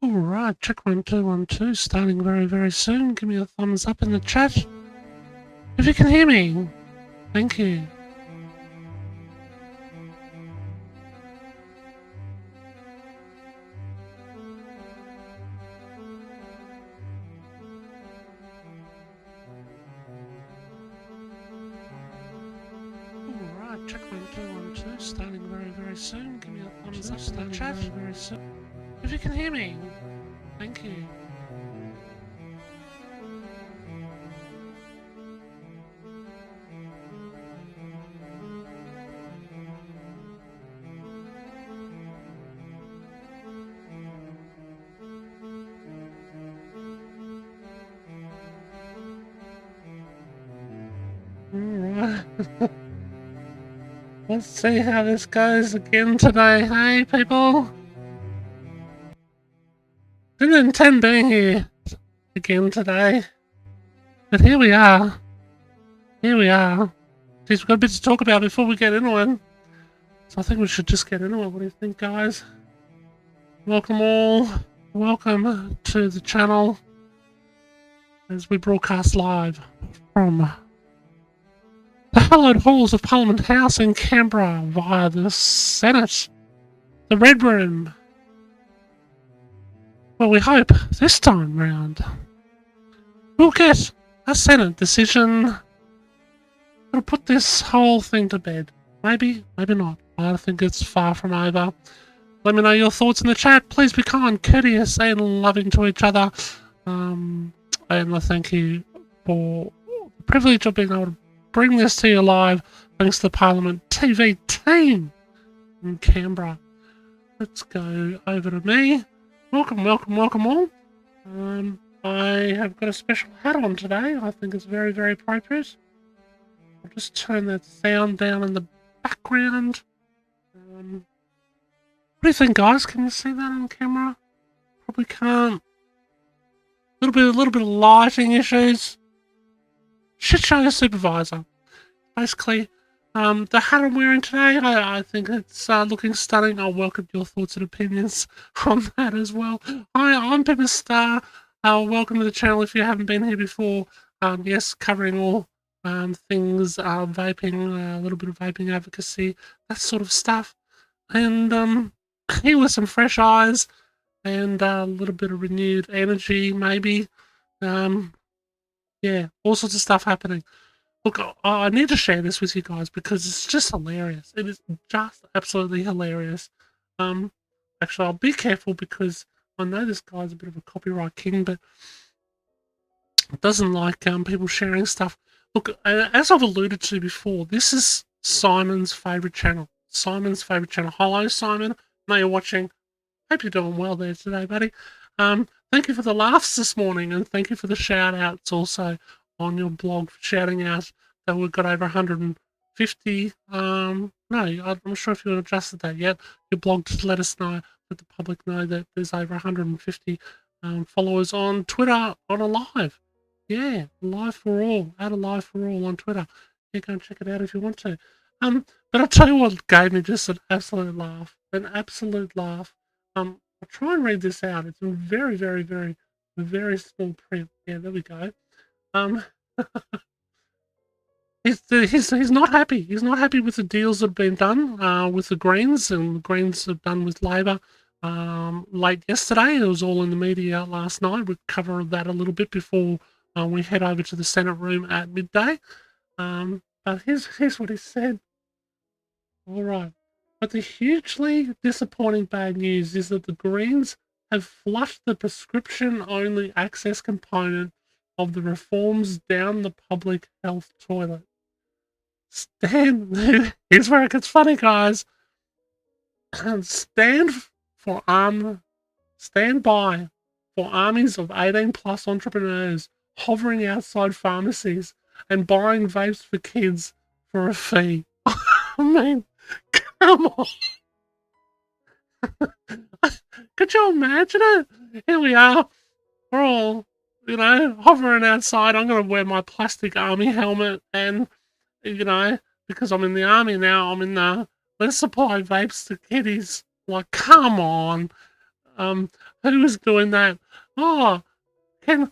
Alright, check 1 2 1 2, starting very, very soon. Give me a thumbs up in the chat if you can hear me. Thank you. Alright, check 1 2 1 2, starting very, very soon. Give me a thumbs up in the chat very, very soon if you can hear me. Thank you. Alright. Let's see how this goes again today, hey people? Didn't intend being here again today, but here we are. Here we are. Jeez, we've got a bit to talk about before we get into it. So I think we should just get into it. What do you think, guys? Welcome all. Welcome to the channel as we broadcast live from the hallowed halls of Parliament House in Canberra via the Senate, the Red Room. Well, we hope this time round we'll get a Senate decision that'll put this whole thing to bed. Maybe, maybe not. I think it's far from over. Let me know your thoughts in the chat. Please be kind, courteous, and loving to each other. And I thank you for the privilege of being able to bring this to you live thanks to the Parliament TV team in Canberra. Let's go over to me. Welcome, welcome, welcome all. I have got a special hat on today. I think it's very, very appropriate. I'll just turn that sound down in the background. What do you think, guys? Can you see that on camera? Probably can't. A little bit of lighting issues. Shit show your supervisor. Basically, the hat I'm wearing today, I think it's looking stunning. I'll welcome your thoughts and opinions on that as well. Hi, I'm Pepper Star. Welcome to the channel if you haven't been here before. Yes, covering all things vaping, a little bit of vaping advocacy, that sort of stuff. And here with some fresh eyes and a little bit of renewed energy, maybe. Yeah, all sorts of stuff happening. Look, I need to share this with you guys because it's just hilarious. It is just absolutely hilarious. Actually, I'll be careful because I know this guy's a bit of a copyright king, but doesn't like people sharing stuff. Look, as I've alluded to before, this is Simon's favourite channel. Simon's favourite channel. Hello, Simon. Know you're watching. Hope you're doing well there today, buddy. Thank you for the laughs this morning, and thank you for the shout-outs also on your blog, for shouting out that we've got over 150. No, I'm not sure if you've adjusted that yet. Your blog just let us know, let the public know that there's over 150 followers on Twitter on a live. Yeah, live for all. Add a live for all on Twitter. Yeah, go and check it out if you want to. But I'll tell you what gave me just an absolute laugh. An absolute laugh. I'll try and read this out. It's in very, very, very, very small print. Yeah, there we go. He's not happy. He's not happy with the deals that have been done with the Greens, and the Greens have done with Labor late yesterday. It was all in the media last night. We covered that a little bit before we head over to the Senate room at midday. But here's what he said. All right. But the hugely disappointing bad news is that the Greens have flushed the prescription-only access component of the reforms down the public health toilet. Here's where it gets funny, guys. Stand by for armies of 18-plus entrepreneurs hovering outside pharmacies and buying vapes for kids for a fee. I mean, come on. Could you imagine it? Here we are. We're all, hovering outside. I'm going to wear my plastic army helmet and, because I'm in the army now, I'm in let's supply vapes to kiddies. Like, come on. Who was doing that? Oh, can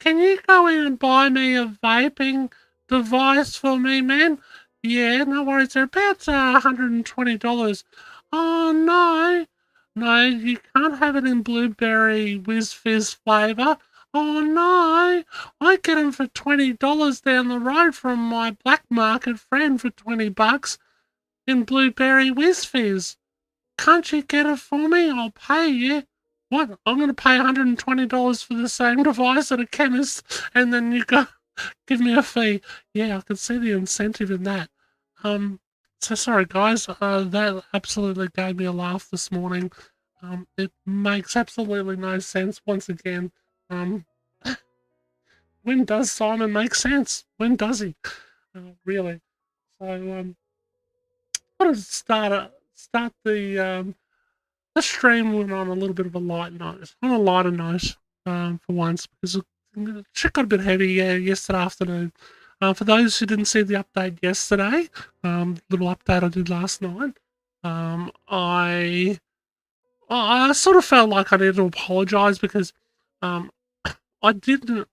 you go in and buy me a vaping device for me, man? Yeah, no worries. They're about $120. Oh, no. No, you can't have it in blueberry whiz fizz flavor. Oh, no. I get them for $20 down the road from my black market friend for $20 in blueberry whiz fizz. Can't you get it for me? I'll pay you. What? I'm going to pay $120 for the same device at a chemist, and then you go give me a fee. Yeah, I can see the incentive in that. So sorry, guys. That absolutely gave me a laugh this morning. It makes absolutely no sense. Once again, um, when does Simon make sense? When does he? Really? So, I want to start the stream went on a little bit of a light note, on a lighter note, for once, because the shit got a bit heavy yesterday afternoon. For those who didn't see the update yesterday, little update I did last night, I sort of felt like I needed to apologise because um, I did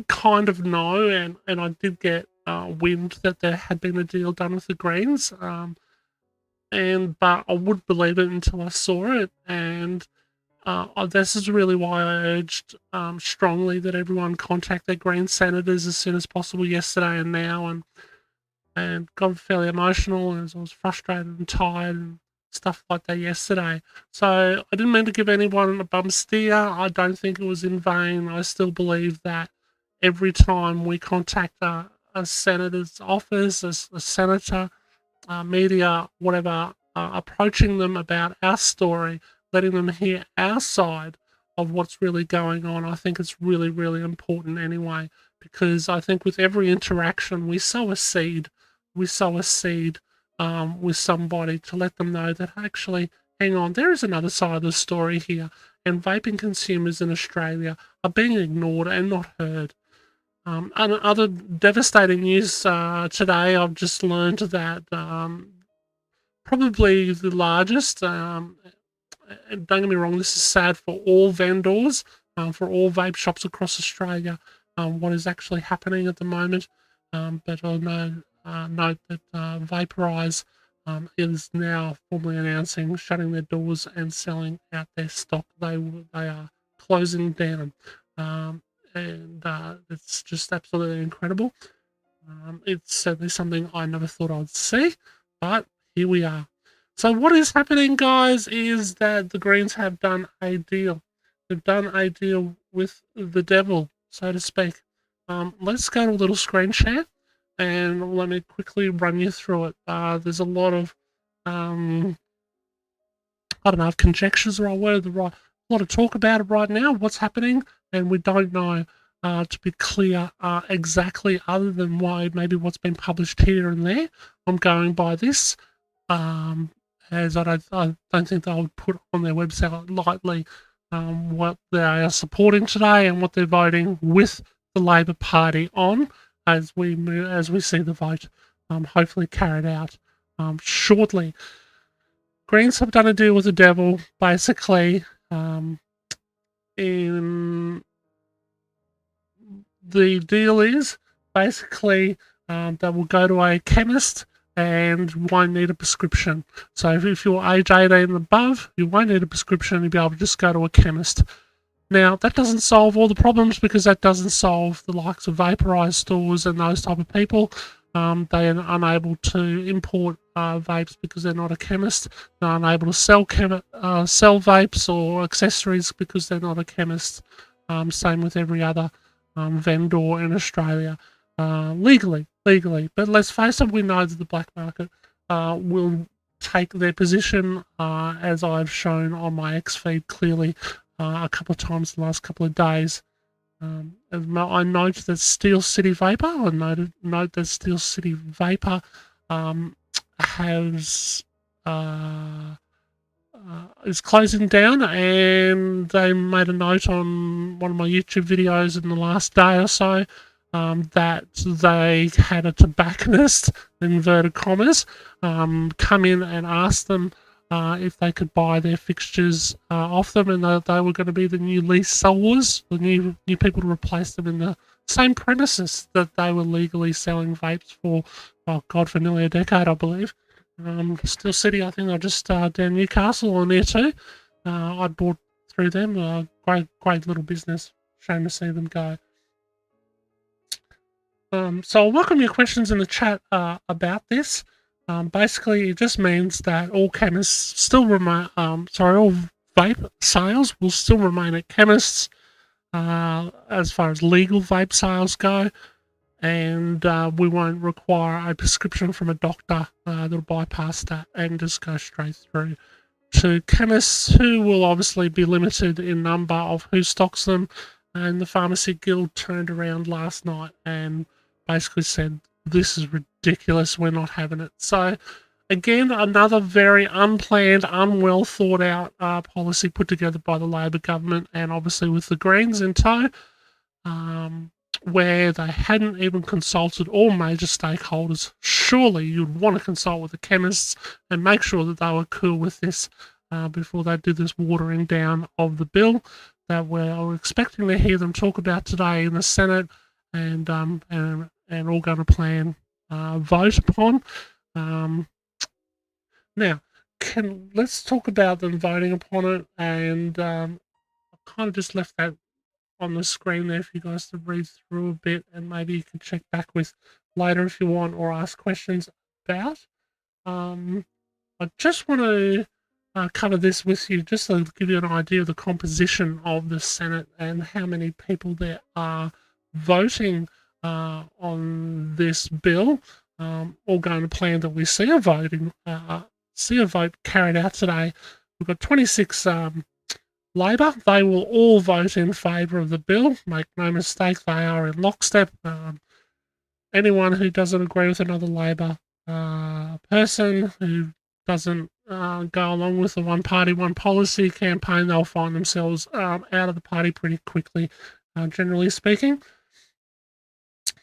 kind of know, and I did get wind that there had been a deal done with the Greens, but I wouldn't believe it until I saw it, and this is really why I urged strongly that everyone contact their Green senators as soon as possible yesterday and now, and got fairly emotional as I was frustrated and tired and stuff like that yesterday. So I didn't mean to give anyone a bum steer. I don't think it was in vain. I still believe that every time we contact a senator's office, a senator, media, whatever, approaching them about our story, letting them hear our side of what's really going on. I think it's really, really important anyway, because I think with every interaction, we sow a seed. We sow a seed with somebody to let them know that actually, hang on, there is another side of the story here, and vaping consumers in Australia are being ignored and not heard. And other devastating news today, I've just learned that probably the largest, and don't get me wrong, this is sad for all vendors, for all vape shops across Australia, what is actually happening at the moment. But I'll note that Vaporize is now formally announcing shutting their doors and selling out their stock. They are closing down. And it's just absolutely incredible. It's certainly something I never thought I'd see, but here we are. So what is happening, guys, is that the Greens have done a deal. They've done a deal with the devil, so to speak. Let's go to a little screen share, and let me quickly run you through it. There's a lot of, I don't know if conjecture is the right word, a lot of talk about it right now, what's happening, and we don't know, to be clear, exactly, other than maybe what's been published here and there. I'm going by this, as I don't think they'll put on their website lightly what they are supporting today and what they're voting with the Labor Party on, as we see the vote hopefully carried out shortly. Greens have done a deal with the devil, basically. In the deal is basically that will go to a chemist and won't need a prescription. So if you're age 18 and above, you won't need a prescription. You'll be able to just go to a chemist. Now, that doesn't solve all the problems, because that doesn't solve the likes of vaporized stores and those type of people. They are unable to import vapes because they're not a chemist. They're unable to sell vapes or accessories because they're not a chemist. Same with every other vendor in Australia, legally. But let's face it, we know that the black market will take their position, as I've shown on my X feed clearly a couple of times in the last couple of days. I note that Steel City Vapor, has is closing down, and they made a note on one of my YouTube videos in the last day or so that they had a tobacconist, in inverted commas, come in and ask them if they could buy their fixtures off them, and they were going to be the new lease sellers, the new people to replace them in the same premises that they were legally selling vapes for, oh God, for nearly a decade, I believe. Still City, I think they're just down Newcastle or near too. I bought through them. Great little business. Shame to see them go. So I'll welcome your questions in the chat about this. Basically, it just means that all chemists still remain, all vape sales will still remain at chemists as far as legal vape sales go, and we won't require a prescription from a doctor that'll bypass that and just go straight through to chemists, who will obviously be limited in number of who stocks them. And the Pharmacy Guild turned around last night and basically said, this is ridiculous, we're not having it. So again, another very unplanned, unwell thought out policy put together by the Labor government, and obviously with the Greens in tow, where they hadn't even consulted all major stakeholders. Surely you'd want to consult with the chemists and make sure that they were cool with this before they do this watering down of the bill that we're expecting to hear them talk about today in the Senate, and all going to plan vote upon. Now, let's talk about them voting upon it, and I kind of just left that on the screen there for you guys to read through a bit, and maybe you can check back with later if you want, or ask questions about. I just want to cover this with you just to give you an idea of the composition of the Senate and how many people there are voting on this bill. All going to plan that we see a vote carried out today. We've got 26 Labor. They will all vote in favour of the bill. Make no mistake, they are in lockstep. Anyone who doesn't agree with another Labor person, who doesn't go along with the one party, one policy campaign, they'll find themselves out of the party pretty quickly, generally speaking.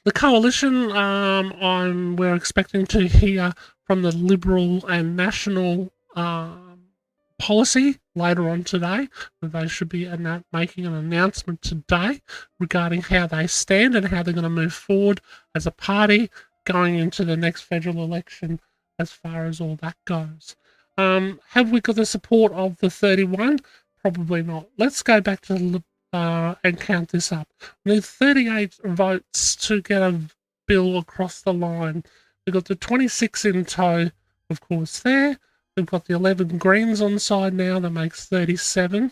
The coalition, we're expecting to hear from the Liberal and National policy later on today. They should be making an announcement today regarding how they stand and how they're going to move forward as a party going into the next federal election as far as all that goes. Have we got the support of the 31? Probably not. Let's go back to and count this up. We need 38 votes to get a bill across the line. We've got the 26 in tow, of course, there. We've got the 11 Greens on side now. That makes 37.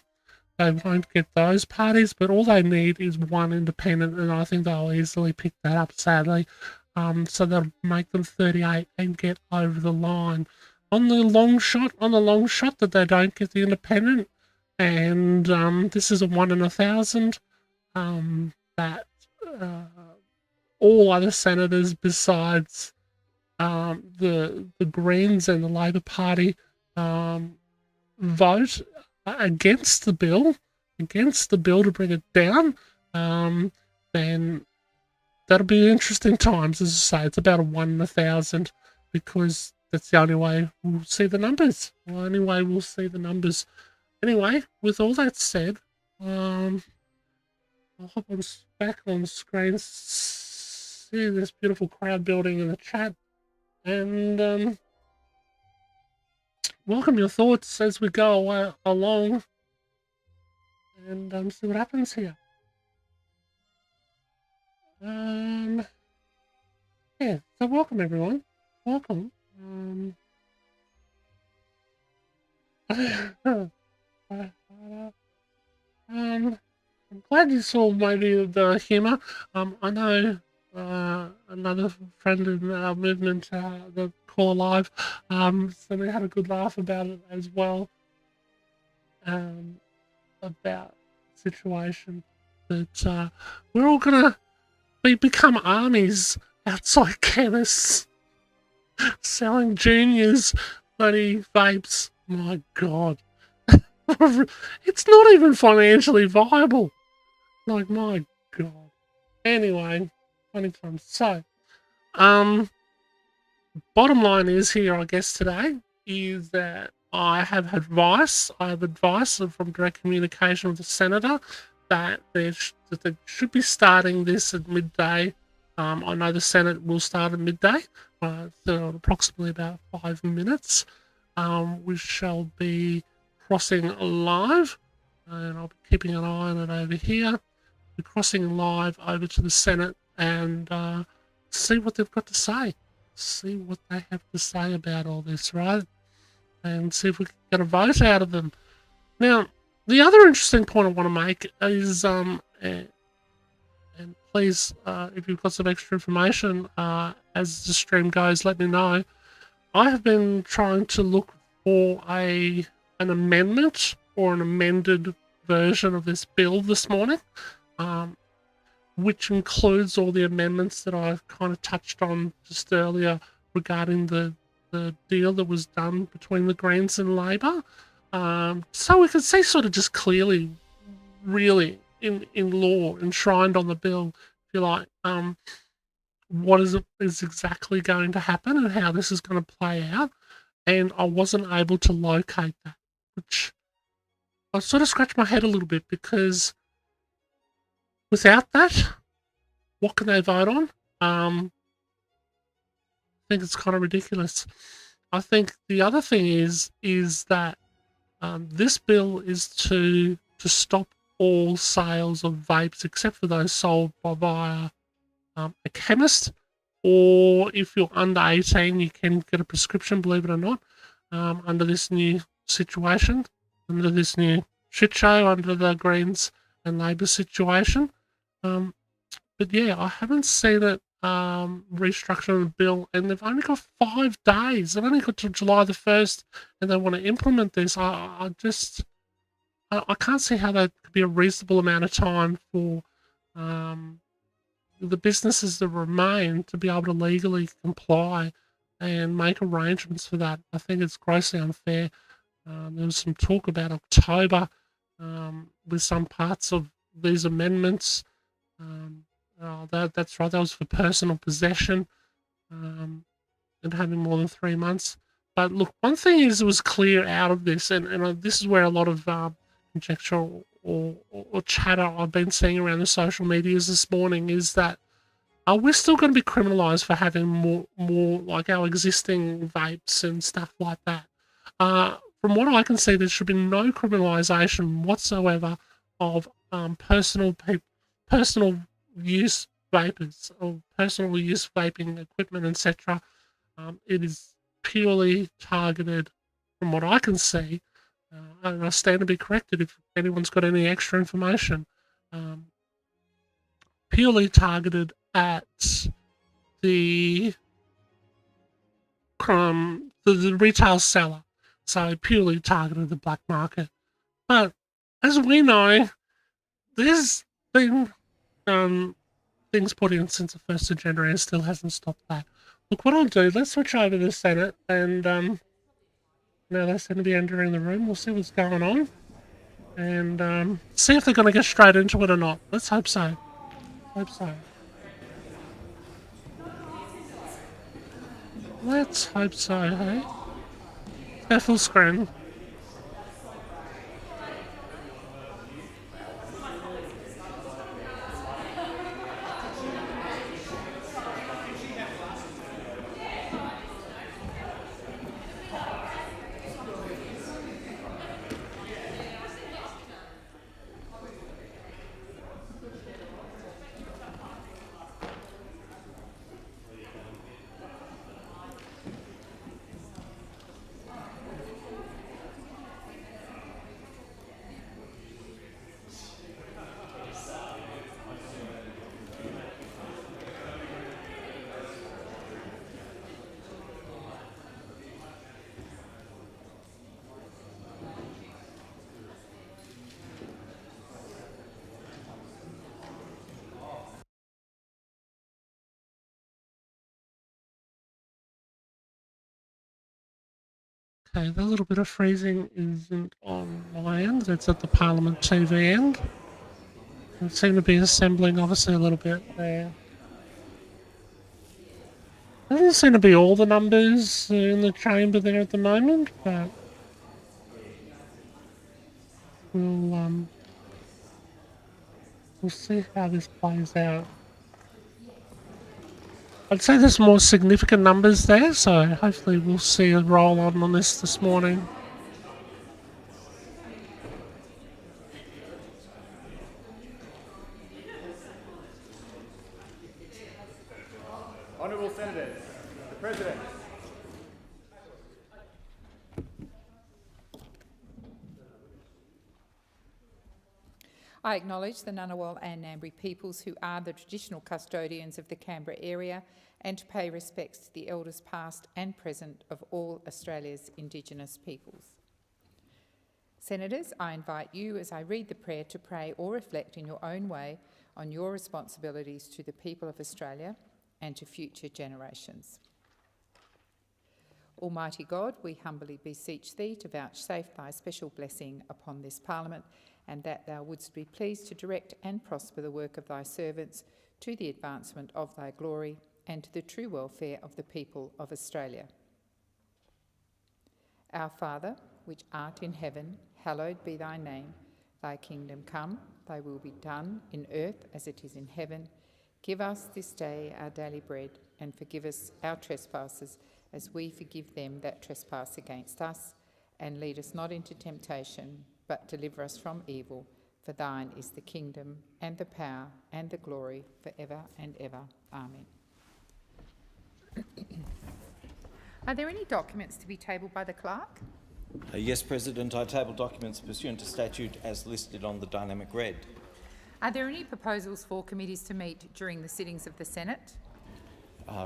They won't get those parties, but all they need is one independent, and I think they'll easily pick that up, sadly. So that'll make them 38 and get over the line. On the long shot that they don't get the independent, and this is a 1 in 1,000, that all other senators besides the Greens and the Labor Party vote against the bill to bring it down, then that'll be interesting times. As I say, it's about a 1 in 1,000, because that's the only way we'll see the numbers. Anyway, with all that said, I'll hop back on screen, see this beautiful crowd building in the chat, and welcome your thoughts as we go along, and see what happens here. Yeah, so welcome everyone. Welcome. I'm glad you saw maybe the humour. I know another friend in our movement, the Call Alive, so we had a good laugh about it as well, about the situation that we're all gonna become armies outside chemists selling juniors bloody vapes. My God. It's not even financially viable. Like, my God. Anyway, funny times. So, bottom line is here, I guess, today, is that I have advice. I have advice from direct communication with the senator that that they should be starting this at midday. I know the Senate will start at midday, so approximately about 5 minutes. We shall be crossing live, and I'll be keeping an eye on it over here. We're crossing live over to the Senate and see what they've got to say. See what they have to say about all this, right? And see if we can get a vote out of them. Now, the other interesting point I want to make is, and please, if you've got some extra information as the stream goes, let me know. I have been trying to look for an amendment or an amended version of this bill this morning, um, which includes all the amendments that I've kind of touched on just earlier regarding the deal that was done between the Greens and Labor. So we can see sort of just clearly, really, in law, enshrined on the bill, if you like, what is exactly going to happen and how this is going to play out. And I wasn't able to locate that, which I sort of scratched my head a little bit because without that, what can they vote on? I think it's kind of ridiculous. I think the other thing is that this bill is to stop all sales of vapes except for those sold via a chemist, or if you're under 18, you can get a prescription, believe it or not, under this new situation, under this new shit show, under the Greens and Labor situation. But yeah, I haven't seen it restructuring the bill, and they've only got 5 days. They've only got till July the 1st, and they want to implement this. I can't see how that could be a reasonable amount of time for the businesses that remain to be able to legally comply and make arrangements for that. I think it's grossly unfair. There was some talk about October with some parts of these amendments. That's right, that was for personal possession and having more than 3 months. But look, one thing is it was clear out of this, and this is where a lot of conjecture or chatter I've been seeing around the social medias this morning is that we're still going to be criminalised for having more like our existing vapes and stuff like that. From what I can see, there should be no criminalisation whatsoever of personal use vapors or personal use vaping equipment, etc. It is purely targeted, from what I can see, and I stand to be corrected if anyone's got any extra information, purely targeted at the the retail seller, so purely targeted the black market. But as we know, there's been things put in since the 1st of January and still hasn't stopped that. Look, what I'll do, let's switch over to the Senate, and now they seem to be entering the room. We'll see what's going on, and see if they're going to get straight into it or not. Let's hope so. Hope so. Let's hope so, hey? Go full screen. Okay, the little bit of freezing isn't on my end, it's at the Parliament TV end. They seem to be assembling, obviously, a little bit there. Doesn't seem to be all the numbers in the chamber there at the moment, but we'll see how this plays out. I'd say there's more significant numbers there, so hopefully we'll see a roll on this morning. Honourable Senators, the President. I acknowledge the Ngunnawal and Ngambri peoples who are the traditional custodians of the Canberra area and to pay respects to the elders past and present of all Australia's Indigenous peoples. Senators, I invite you as I read the prayer to pray or reflect in your own way on your responsibilities to the people of Australia and to future generations. Almighty God, we humbly beseech thee to vouchsafe thy special blessing upon this Parliament, and that thou wouldst be pleased to direct and prosper the work of thy servants to the advancement of thy glory and to the true welfare of the people of Australia. Our Father, which art in heaven, hallowed be thy name. Thy kingdom come, thy will be done in earth as it is in heaven. Give us this day our daily bread, and forgive us our trespasses as we forgive them that trespass against us. And lead us not into temptation, but deliver us from evil. For thine is the kingdom and the power and the glory forever and ever. Amen. Are there any documents to be tabled by the clerk? Yes, President. I table documents pursuant to statute as listed on the dynamic red. Are there any proposals for committees to meet during the sittings of the Senate?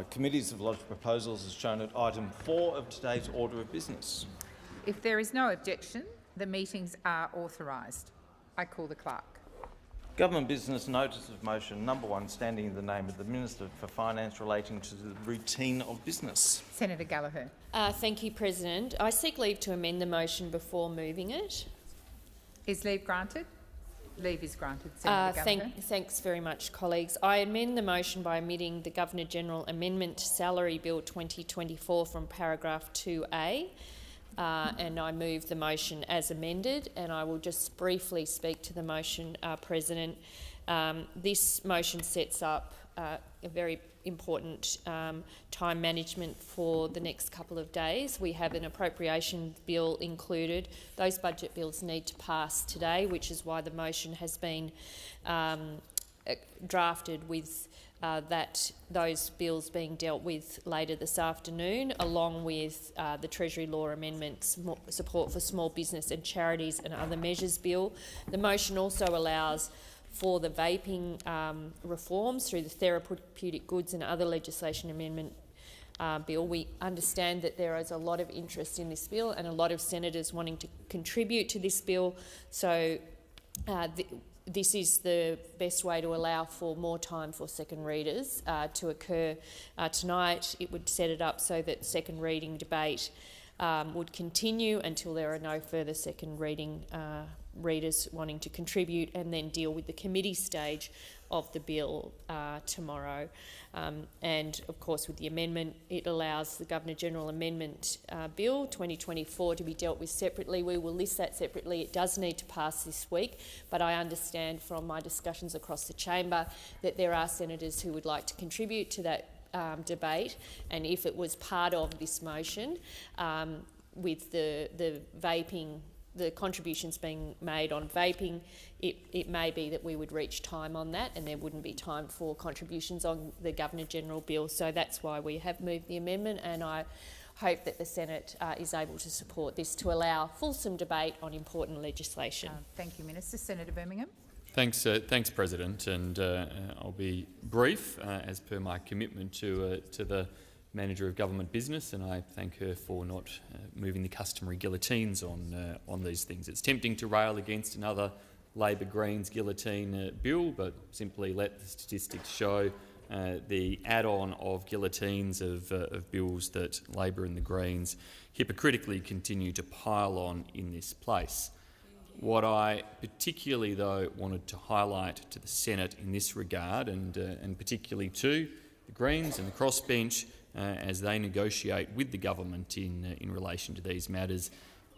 Committees have lodged proposals as shown at item 4 of today's order of business. If there is no objection, the meetings are authorised. I call the clerk. Government business notice of motion number 1, standing in the name of the Minister for Finance relating to the routine of business. Senator Gallagher. Thank you, President. I seek leave to amend the motion before moving it. Is leave granted? Leave is granted. Senator Gallagher. Thanks very much, colleagues. I amend the motion by omitting the Governor-General Amendment to Salary Bill 2024 from paragraph 2A. And I move the motion as amended, and I will just briefly speak to the motion, President. This motion sets up a very important time management for the next couple of days. We have an appropriation bill included. Those budget bills need to pass today, which is why the motion has been drafted with those bills being dealt with later this afternoon, along with the Treasury Law Amendments, support for small business and charities and other measures bill. The motion also allows for the vaping reforms through the therapeutic goods and other legislation amendment bill. We understand that there is a lot of interest in this bill and a lot of senators wanting to contribute to this bill, so this is the best way to allow for more time for second readers to occur tonight. It would set it up so that second reading debate would continue until there are no further second reading readers wanting to contribute, and then deal with the committee stage of the bill tomorrow. And of course, with the amendment, it allows the Governor-General Amendment Bill 2024 to be dealt with separately. We will list that separately. It does need to pass this week, but I understand from my discussions across the chamber that there are senators who would like to contribute to that debate, and if it was part of this motion, with the vaping, the contributions being made on vaping, it may be that we would reach time on that and there wouldn't be time for contributions on the Governor-General Bill. So that's why we have moved the amendment, and I hope that the Senate is able to support this to allow fulsome debate on important legislation. Thank you, Minister. Senator Birmingham. Thanks, President, and I'll be brief as per my commitment to the Manager of Government Business, and I thank her for not moving the customary guillotines on these things. It's tempting to rail against another Labor Greens guillotine bill, but simply let the statistics show the add-on of guillotines of bills that Labor and the Greens hypocritically continue to pile on in this place. What I particularly, though, wanted to highlight to the Senate in this regard, and particularly to the Greens and the crossbench as they negotiate with the government in relation to these matters,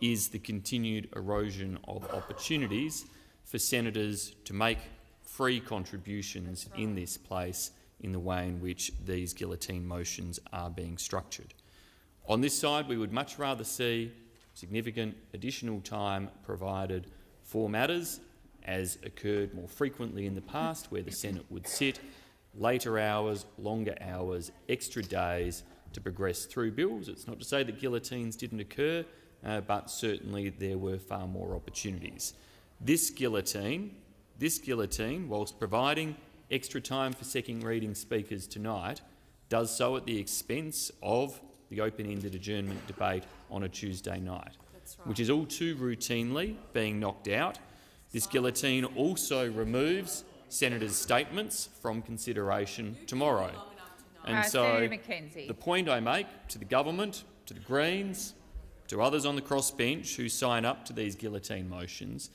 is the continued erosion of opportunities for senators to make free contributions in this place in the way in which these guillotine motions are being structured. On this side, we would much rather see significant additional time provided for matters, as occurred more frequently in the past, where the Senate would sit later hours, longer hours, extra days to progress through bills. It's not to say that guillotines didn't occur, but certainly there were far more opportunities. This guillotine, whilst providing extra time for second reading speakers tonight, does so at the expense of the open-ended adjournment debate on a Tuesday night, which is all too routinely being knocked out. This guillotine also removes senators' statements from consideration tomorrow. And so the point I make to the government, to the Greens, to others on the crossbench who sign up to these guillotine motions,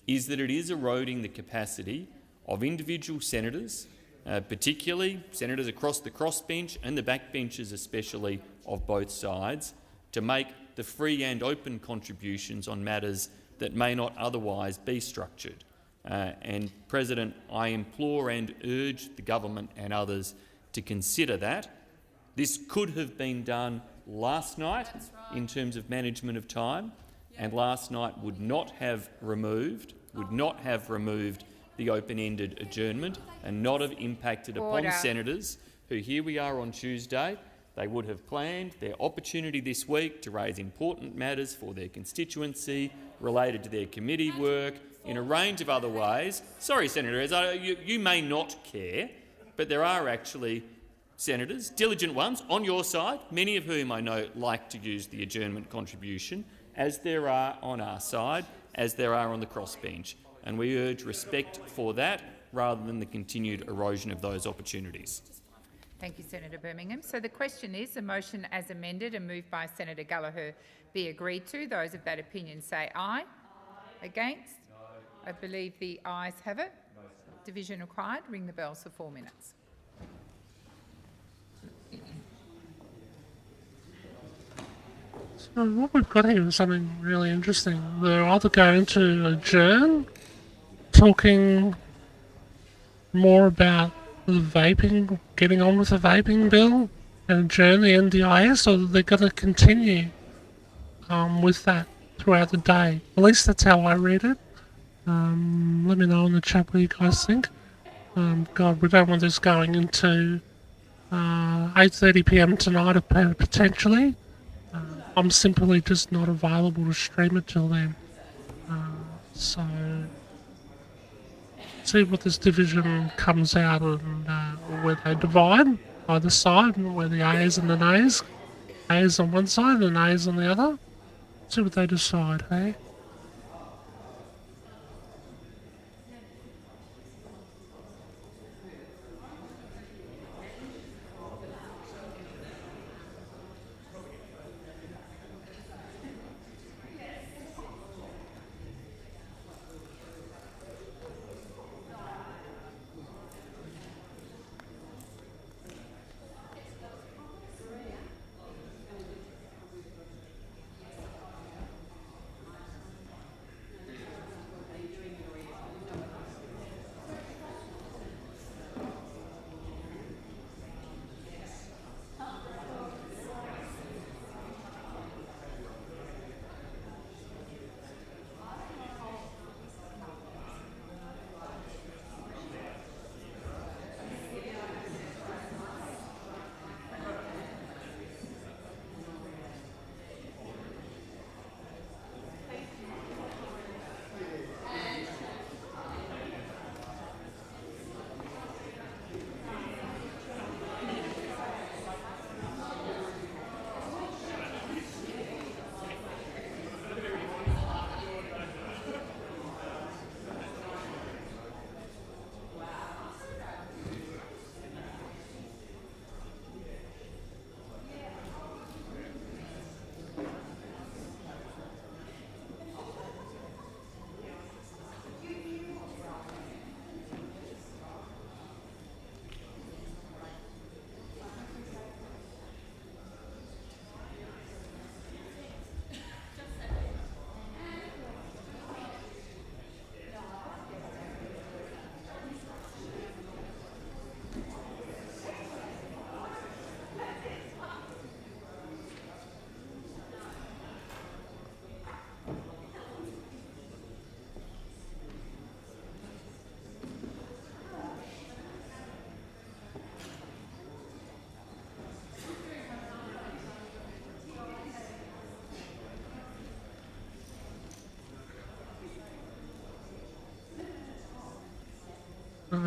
is that it is eroding the capacity of individual senators, particularly senators across the crossbench and the backbenches especially of both sides, to make the free and open contributions on matters that may not otherwise be structured. And, President, I implore and urge the government and others to consider that. This could have been done last night in terms of management of time, and last night would not have removed the open-ended adjournment and not have impacted upon senators who, here we are on Tuesday, they would have planned their opportunity this week to raise important matters for their constituency, related to their committee work, in a range of other ways. Sorry, Senator Ezzo, you may not care, but there are actually senators, diligent ones, on your side, many of whom I know like to use the adjournment contribution, as there are on our side, as there are on the crossbench. And we urge respect for that rather than the continued erosion of those opportunities. Thank you, Senator Birmingham. So the question is, the motion as amended and moved by Senator Gallagher be agreed to. Those of that opinion say aye. Against? No. I believe the ayes have it. No, division required. Ring the bells for 4 minutes. So what we've got here is something really interesting. They're either going to adjourn, talking more about the vaping, getting on with the vaping bill, and adjourn the NDIS, or they're going to continue with that throughout the day. At least that's how I read it. Let me know in the chat what you guys think. God, we don't want this going into 8:30 p.m. tonight, potentially. I'm simply just not available to stream it till then. So, see what this division comes out and where they divide either side, and where the A's and the nays. A's on one side and nays on the other. See what they decide, hey?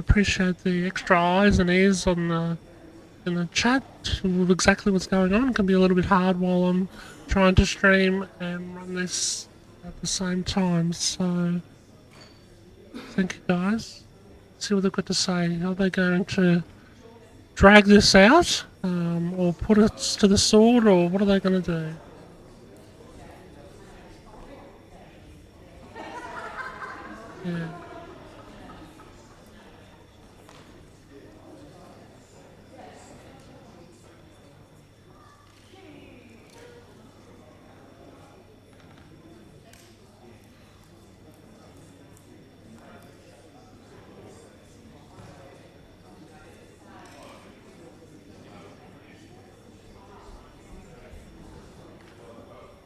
appreciate the extra eyes and ears on the in the chat with exactly what's going on. It can be a little bit hard while I'm trying to stream and run this at the same time. So thank you guys. See what they've got to say. Are they going to drag this out, or put it to the sword, or what are they going to do? Yeah.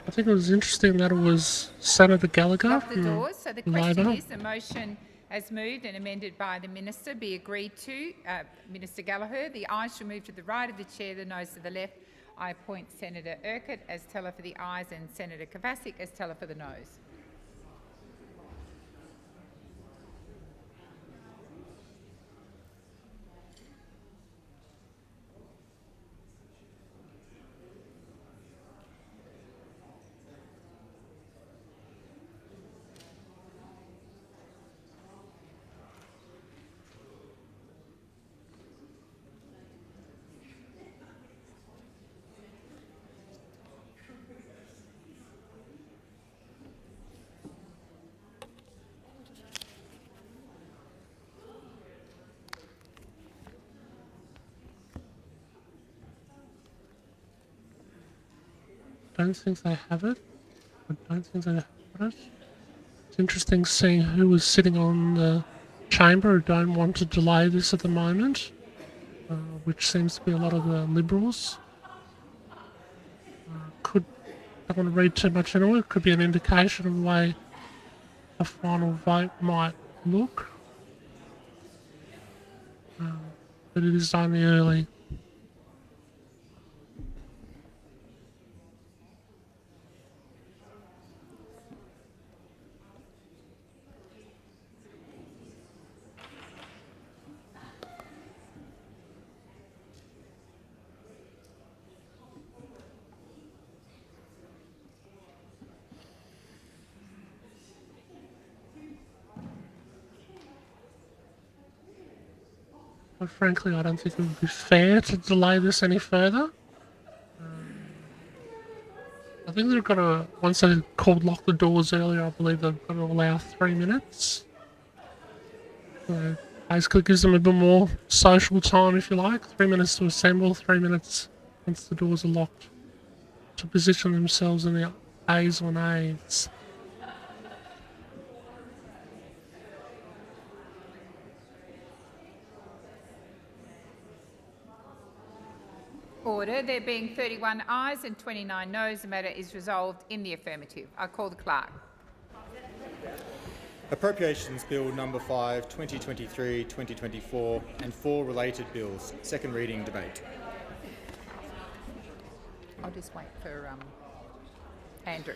I think it was interesting that it was Senator Gallagher Lock the from doors. So the question Labor. is, the motion as moved and amended by the Minister be agreed to. Minister Gallagher, the ayes shall move to the right of the chair, the noes to the left. I appoint Senator Urquhart as teller for the ayes and Senator Kovacic as teller for the noes. Don't think they have it. I don't think they have it. It's interesting seeing who was sitting on the chamber who don't want to delay this at the moment, which seems to be a lot of the Liberals. Don't want to read too much into it. Could be an indication of the way a final vote might look. But it is only early. But frankly, I don't think it would be fair to delay this any further. I think they're gonna, once they called lock the doors earlier, I believe they're gonna allow 3 minutes. So basically gives them a bit more social time, if you like. 3 minutes to assemble, 3 minutes once the doors are locked to position themselves in the A's or nays. Order. There being 31 ayes and 29 noes, the matter is resolved in the affirmative. I call the clerk. Appropriations Bill number 5, 2023-2024 and 4 related bills. Second reading debate. I'll just wait for Andrew.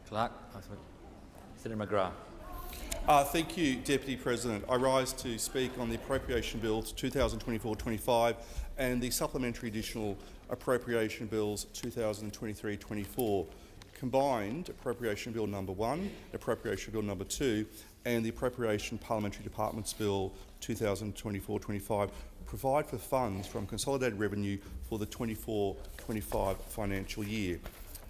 Clerk, Senator McGrath. Thank you, Deputy President. I rise to speak on the Appropriation Bills 2024-25 and the Supplementary Additional Appropriation Bills 2023-24. Combined Appropriation Bill number 1, Appropriation Bill number 2 and the Appropriation Parliamentary Departments Bill 2024-25 provide for funds from consolidated revenue for the 24-25 financial year.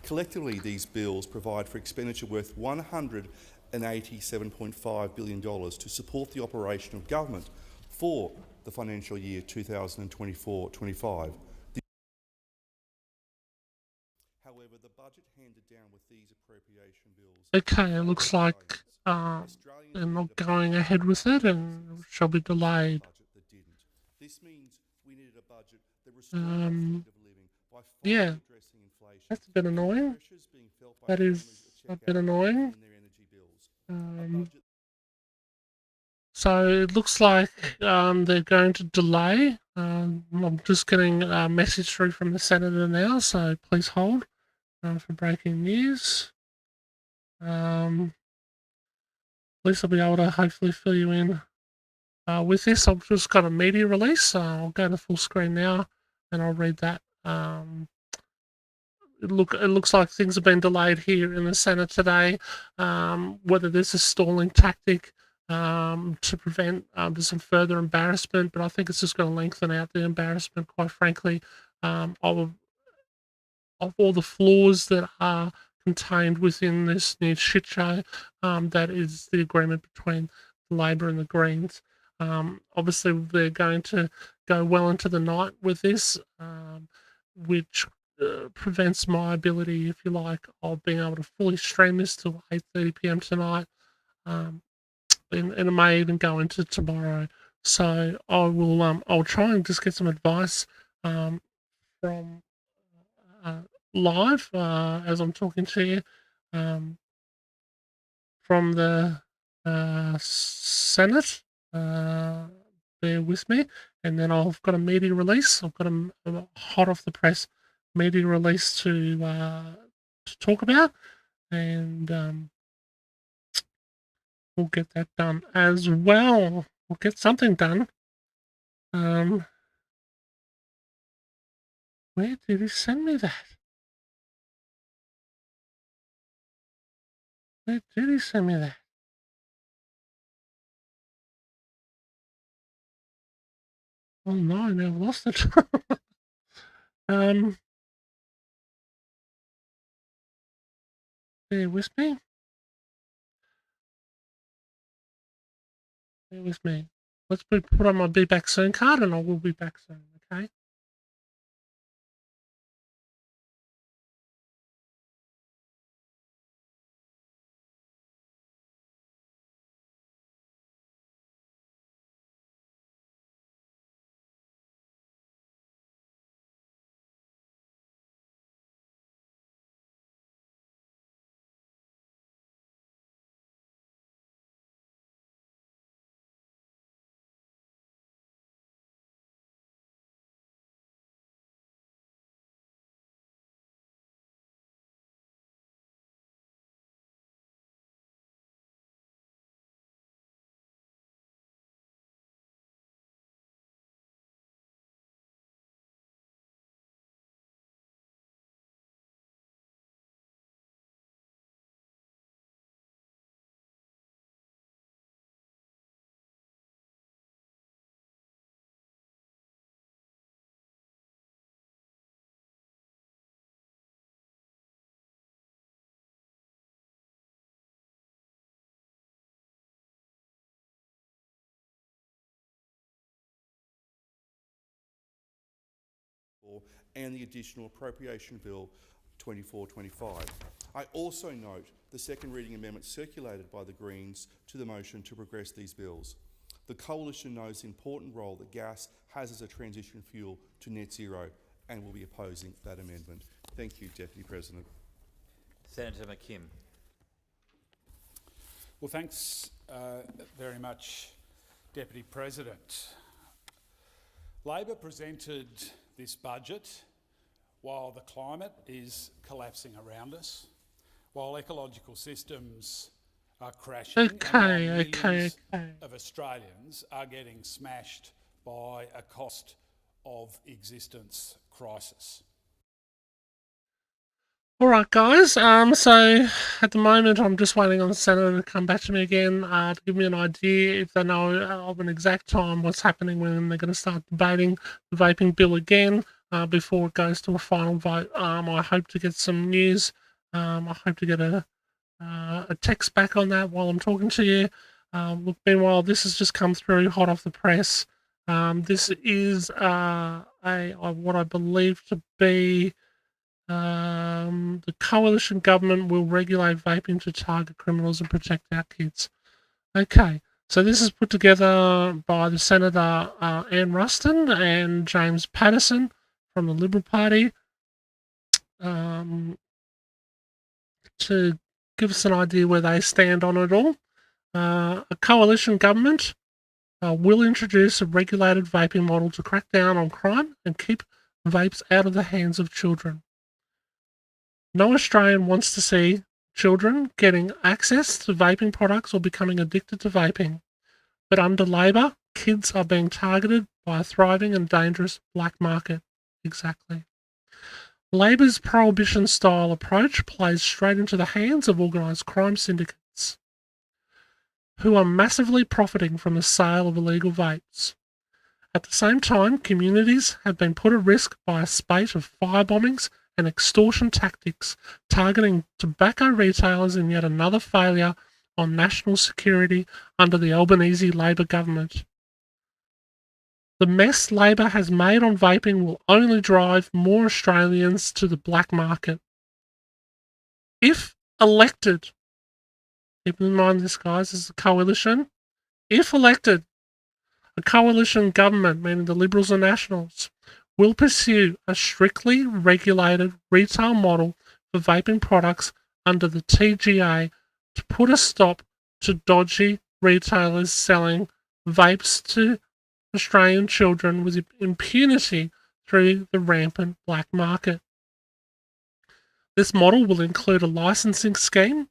Collectively, these bills provide for expenditure worth $187.5 billion to support the operation of government for the financial year 2024-25. However, the budget handed down with these appropriation bills... Okay, it looks like they're not going ahead with it and shall be delayed. This means we needed a budget that restored living by yeah, that's a bit annoying. That is a bit annoying. So it looks like they're going to delay. I'm just getting a message through from the Senator now, so please hold for breaking news. At least I'll be able to hopefully fill you in with this. I've just got a media release, so I'll go to full screen now and I'll read that. It looks like things have been delayed here in the Senate today. Whether this is stalling tactic to prevent some further embarrassment, but I think it's just going to lengthen out the embarrassment, quite frankly, of all the flaws that are contained within this new shit show that is the agreement between the Labor and the Greens. Obviously, they're going to go well into the night with this, which prevents my ability, if you like, of being able to fully stream this till 8:30 p.m. tonight, and it may even go into tomorrow. So I'll try and just get some advice from uh, live as I'm talking to you from the Senate. Bear with me, and then I've got a media release. I've got a hot off the press media release to talk about, and we'll get that done as well. We'll get something done. Where did he send me that? Where did he send me that? Oh no, now I've lost it. Bear with me. Bear with me. Let's put on my Be Back Soon card and I will be back soon, okay? And the additional appropriation bill 2425. I also note the second reading amendment circulated by the Greens to the motion to progress these bills. The Coalition knows the important role that gas has as a transition fuel to net zero and will be opposing that amendment. Thank you, Deputy President. Senator McKim. Well, thanks very much, Deputy President. Labor presented this budget while the climate is collapsing around us, while ecological systems are crashing, and while millions of Australians are getting smashed by a cost of existence crisis. All right, guys. So at the moment, I'm just waiting on the Senator to come back to me again to give me an idea if they know of an exact time what's happening when they're going to start debating the vaping bill again before it goes to a final vote. I hope to get some news. I hope to get a text back on that while I'm talking to you. Look, meanwhile, this has just come through hot off the press. This is what I believe to be. The coalition government will regulate vaping to target criminals and protect our kids. Okay, so this is put together by the Senator Anne Ruston and James Paterson from the Liberal Party to give us an idea where they stand on it all. A coalition government will introduce a regulated vaping model to crack down on crime and keep vapes out of the hands of children. No Australian wants to see children getting access to vaping products or becoming addicted to vaping. But under Labor, kids are being targeted by a thriving and dangerous black market. Exactly. Labor's prohibition-style approach plays straight into the hands of organised crime syndicates, who are massively profiting from the sale of illegal vapes. At the same time, communities have been put at risk by a spate of firebombings and extortion tactics targeting tobacco retailers in yet another failure on national security under the Albanese Labor government. The mess Labor has made on vaping will only drive more Australians to the black market. If elected, keep in mind this, guys, is a coalition. If elected, a coalition government, meaning the Liberals and Nationals, will pursue a strictly regulated retail model for vaping products under the TGA to put a stop to dodgy retailers selling vapes to Australian children with impunity through the rampant black market. This model will include a licensing scheme,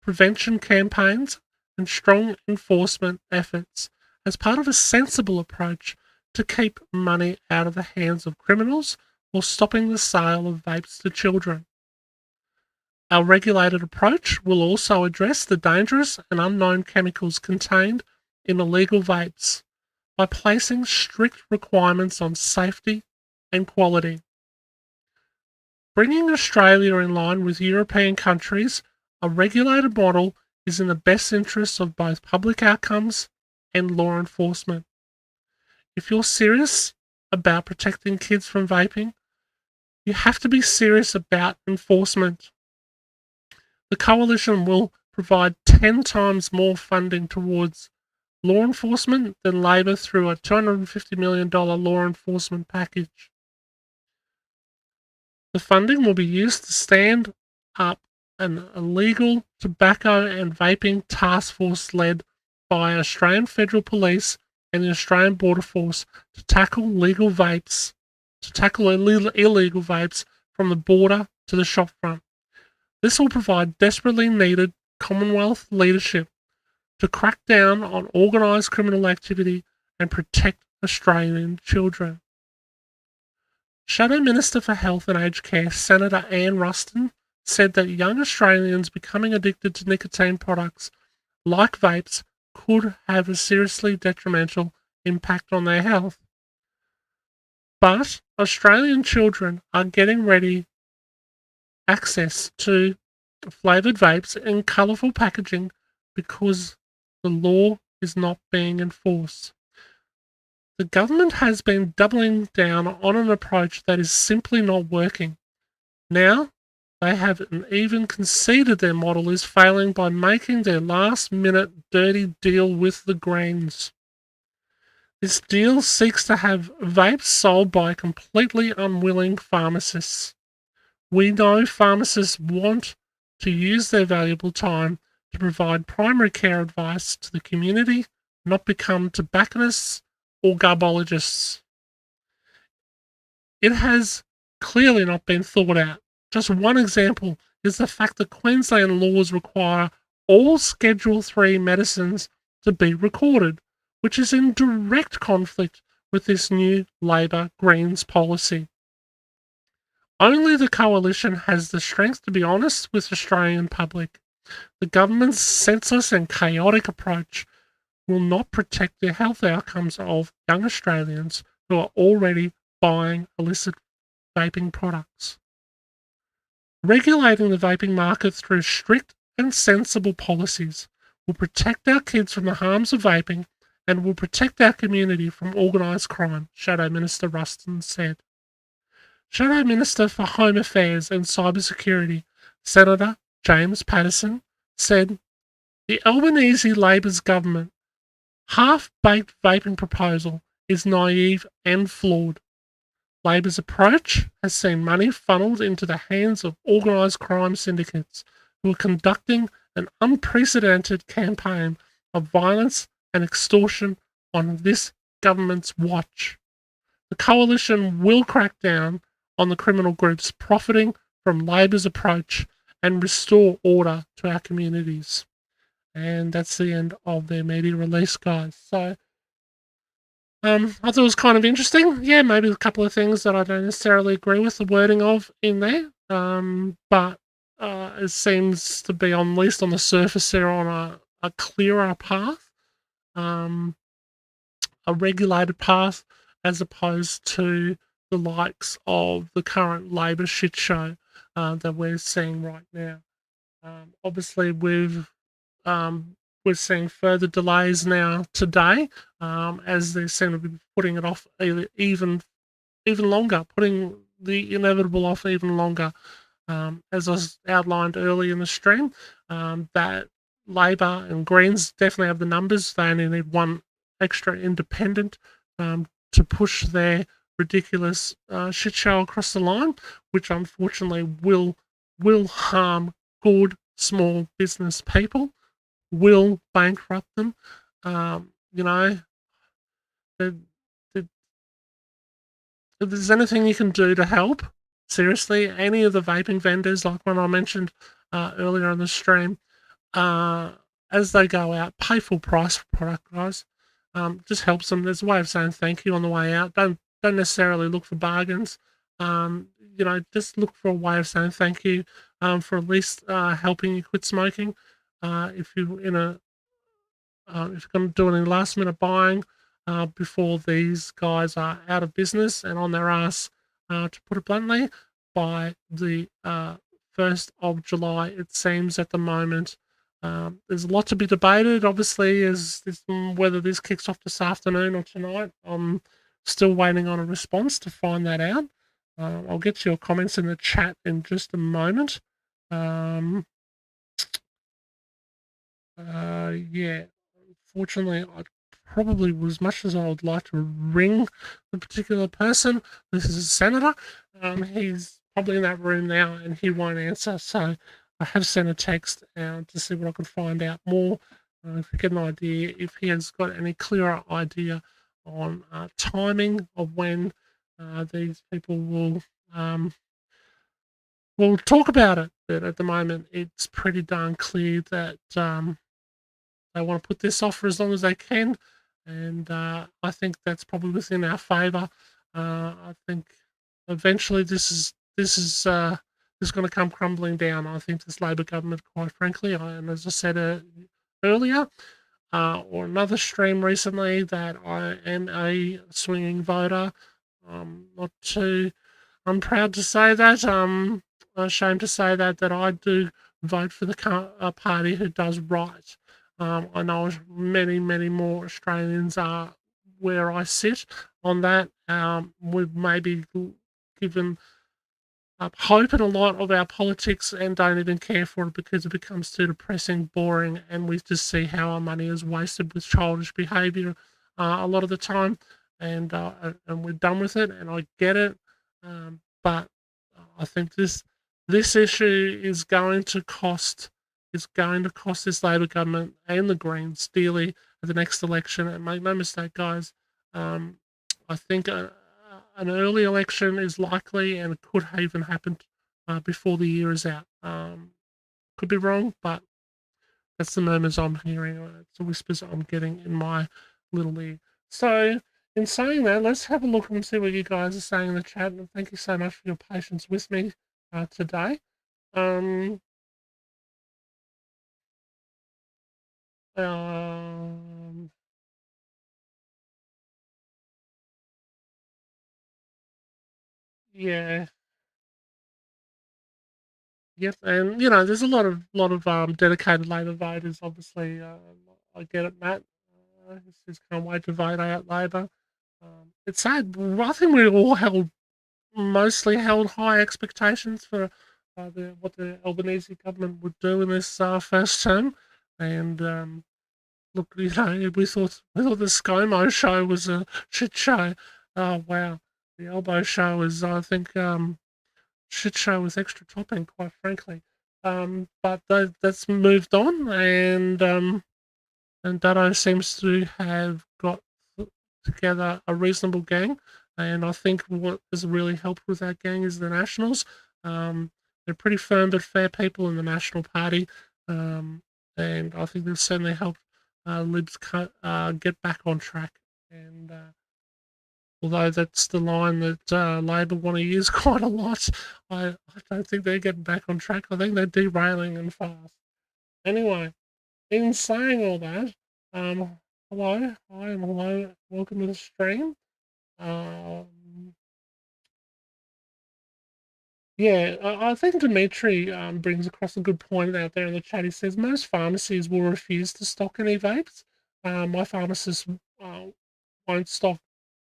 prevention campaigns, and strong enforcement efforts as part of a sensible approach to keep money out of the hands of criminals while stopping the sale of vapes to children. Our regulated approach will also address the dangerous and unknown chemicals contained in illegal vapes by placing strict requirements on safety and quality. Bringing Australia in line with European countries, a regulated model is in the best interests of both public outcomes and law enforcement. If you're serious about protecting kids from vaping, you have to be serious about enforcement. The Coalition will provide 10 times more funding towards law enforcement than Labor through a $250 million law enforcement package. The funding will be used to stand up an illegal tobacco and vaping task force led by Australian Federal Police and the Australian Border Force to tackle illegal vapes from the border to the shopfront. This will provide desperately needed Commonwealth leadership to crack down on organised criminal activity and protect Australian children. Shadow Minister for Health and Aged Care, Senator Anne Ruston, said that young Australians becoming addicted to nicotine products like vapes could have a seriously detrimental impact on their health. But Australian children are getting ready access to flavoured vapes in colourful packaging because the law is not being enforced. The government has been doubling down on an approach that is simply not working. Now, they have even conceded their model is failing by making their last-minute dirty deal with the Greens. This deal seeks to have vapes sold by completely unwilling pharmacists. We know pharmacists want to use their valuable time to provide primary care advice to the community, not become tobacconists or garbologists. It has clearly not been thought out. Just one example is the fact that Queensland laws require all Schedule 3 medicines to be recorded, which is in direct conflict with this new Labor Greens policy. Only the Coalition has the strength to be honest with the Australian public. The government's senseless and chaotic approach will not protect the health outcomes of young Australians who are already buying illicit vaping products. Regulating the vaping market through strict and sensible policies will protect our kids from the harms of vaping and will protect our community from organised crime, Shadow Minister Ruston said. Shadow Minister for Home Affairs and Cybersecurity, Senator James Paterson, said the Albanese Labor's government half-baked vaping proposal is naive and flawed. Labor's approach has seen money funneled into the hands of organised crime syndicates who are conducting an unprecedented campaign of violence and extortion on this government's watch. The coalition will crack down on the criminal groups profiting from Labor's approach and restore order to our communities. And that's the end of their media release, guys. So I thought it was kind of interesting. Yeah, maybe a couple of things that I don't necessarily agree with the wording of in there. But it seems to be, at least on the surface, they're on a clearer path, a regulated path, as opposed to the likes of the current Labor shit show that we're seeing right now. Obviously, we're seeing further delays now today, as they seem to be putting it off even longer, putting the inevitable off even longer. As I was outlined early in the stream, that Labor and Greens definitely have the numbers. They only need one extra independent to push their ridiculous shit show across the line, which unfortunately will harm good small business people, will bankrupt them. You know, the, the, if there's anything you can do to help, seriously, any of the vaping vendors, like when I mentioned earlier on the stream, as they go out, pay full price for product, guys. Just helps them. There's a way of saying thank you on the way out. Don't necessarily look for bargains. Just look for a way of saying thank you for at least helping you quit smoking. If you're in a if you're going to do any last minute buying before these guys are out of business and on their ass, to put it bluntly, by the 1st of July, it seems at the moment. There's a lot to be debated, obviously, whether this kicks off this afternoon or tonight. I'm still waiting on a response to find that out. I'll get to your comments in the chat in just a moment. Yeah, unfortunately, I probably, as much as I would like to ring the particular person, this is a senator. He's probably in that room now and he won't answer. So I have sent a text to see what I can find out more. If we get an idea, if he has got any clearer idea on timing of when these people will talk about it. But at the moment, it's pretty darn clear that they want to put this off for as long as they can, and I think that's probably within our favour. I think eventually this is going to come crumbling down. I think this Labor government, quite frankly, and as I said earlier, or another stream recently, that I am a swinging voter. Not too. I'm proud to say that. Ashamed to say that I do vote for the party who does right. I know many, many more Australians are where I sit on that. We've maybe given up hope in a lot of our politics and don't even care for it because it becomes too depressing, boring, and we just see how our money is wasted with childish behaviour a lot of the time, and we're done with it. And I get it, but I think this issue is going to cost this Labor government and the Greens dearly at the next election. And make no mistake, guys, I think an early election is likely and it could even happen before the year is out. Could be wrong, but that's the murmurs I'm hearing. It's the whispers I'm getting in my little ear. So, in saying that, let's have a look and see what you guys are saying in the chat. And thank you so much for your patience with me today. Um, um, yeah. Yep, and there's a lot of dedicated Labor voters. Obviously, I get it, Matt. Just can't wait to vote out Labor. It's sad. I think we all mostly held high expectations for what the Albanese government would do in this first term, and look, we thought the ScoMo show was a shit show. Oh wow, the Elbow show is, I think, shit show with extra topping, quite frankly. But that's moved on, and Dado seems to have got together a reasonable gang. And I think what has really helped with that gang is the Nationals. They're pretty firm but fair people in the National Party, and I think they've certainly helped Libs get back on track. And although that's the line that Labor want to use quite a lot, I don't think they're getting back on track. I think they're derailing and fast. Anyway, in saying all that, hello, hi, and hello, welcome to the stream. Yeah, I think Dimitri brings across a good point out there in the chat. He says most pharmacies will refuse to stock any vapes. My pharmacist won't stock,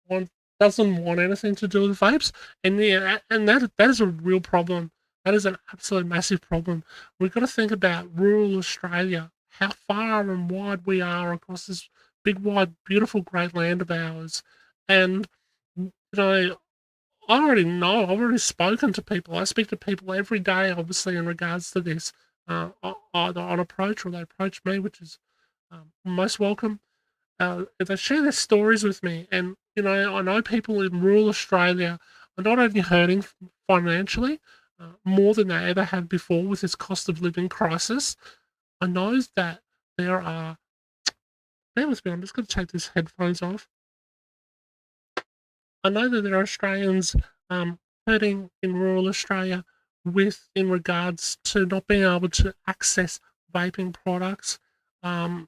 want, doesn't want anything to do with vapes, and yeah, and that is a real problem. That is an absolute massive problem. We've got to think about rural Australia, how far and wide we are across this big, wide, beautiful, great land of ours, and you know I already know. I've already spoken to people. I speak to people every day, obviously, in regards to this, either on approach or they approach me, which is most welcome. They share their stories with me, and I know people in rural Australia are not only hurting financially more than they ever have before with this cost of living crisis. I know that there are. Bear with me. I'm just going to take these headphones off. I know that there are Australians hurting in rural Australia in regards to not being able to access vaping products, um,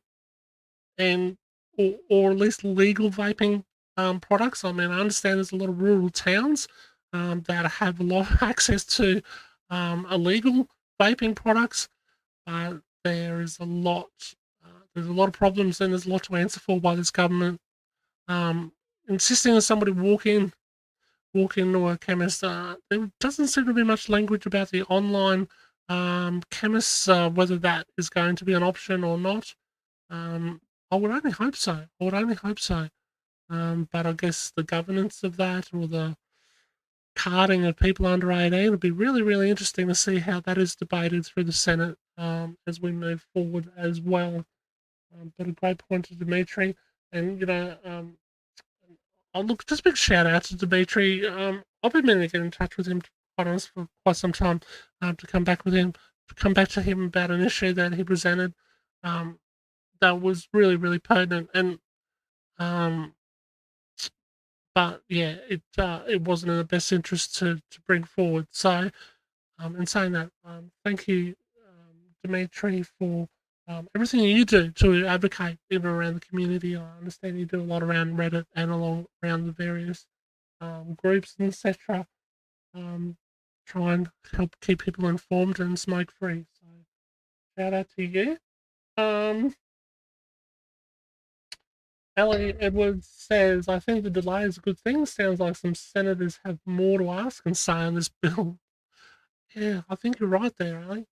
and or at least legal vaping products. I mean, I understand there's a lot of rural towns that have a lot of access to illegal vaping products. There is a lot. There's a lot of problems, and there's a lot to answer for by this government. Insisting on somebody walk into a chemist. There doesn't seem to be much language about the online chemists, whether that is going to be an option or not. I would only hope so. I would only hope so. But I guess the governance of that or the carding of people under 18 would be really, really interesting to see how that is debated through the Senate as we move forward as well. But a great point to Dimitri. And, oh, look, just a big shout out to Dimitri. I've been meaning to get in touch with him, to be quite honest, for quite some time, to come back to him about an issue that he presented that was really, really pertinent. And um, but yeah, it wasn't in the best interest to bring forward. So, in saying that, thank you, Dimitri, for everything you do to advocate in and around the community. I understand you do a lot around Reddit and around the various groups and etc. Um, try and help keep people informed and smoke free. So shout out to you. Um, Ellie Edwards says, I think the delay is a good thing. Sounds like some senators have more to ask and say on this bill. Yeah, I think you're right there, Ellie.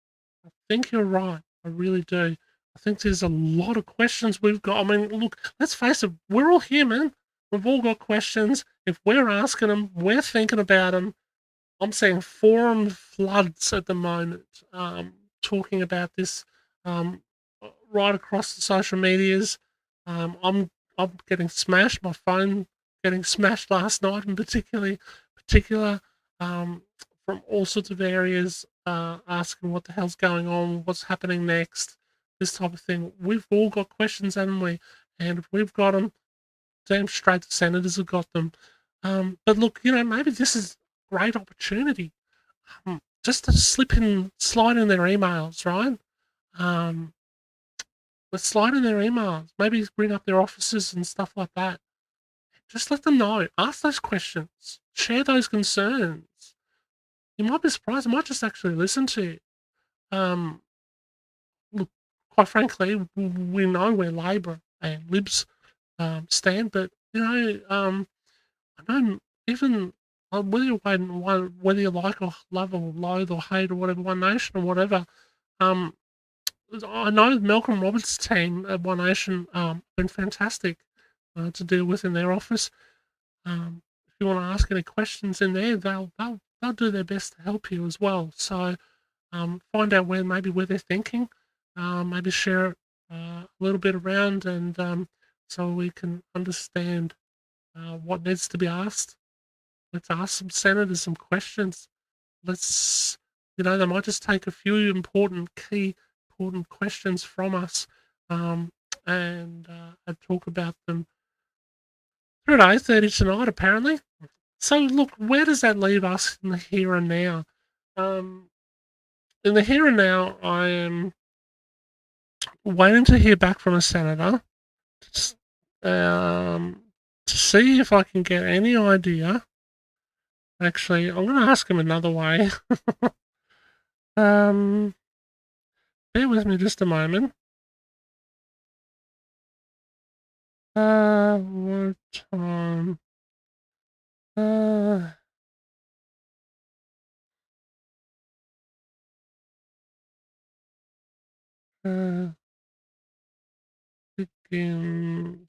I think you're right. I really do. I think there's a lot of questions we've got. I mean, look, let's face it, we're all human. We've all got questions. If we're asking them, we're thinking about them. I'm seeing forum floods at the moment, talking about this right across the social medias. I'm getting smashed. My phone getting smashed last night, in particular, um, from all sorts of areas, asking what the hell's going on, what's happening next, this type of thing. We've all got questions, haven't we? And if we've got them, damn straight the senators have got them. But look, maybe this is a great opportunity just to slide in their emails, right? Let's slide in their emails. Maybe bring up their offices and stuff like that. Just let them know. Ask those questions. Share those concerns. You might be surprised. I might just actually listen to you. Look, quite frankly, we know where Labor and Libs stand, but I know even whether you like or love or loathe or hate or whatever, One Nation or whatever, um, I know Malcolm Roberts' team at One Nation been fantastic to deal with in their office. If you want to ask any questions in there, they'll do their best to help you as well. So find out where they're thinking, maybe share a little bit around, and so we can understand what needs to be asked. Let's ask some senators some questions. Let's, they might just take a few important questions from us, and talk about them through at 8:30 tonight, apparently. So, look, where does that leave us in the here and now? In the here and now, I am waiting to hear back from a senator um, to see if I can get any idea. Actually, I'm going to ask him another way. um, bear with me just a moment. What time? Uh, uh, begin.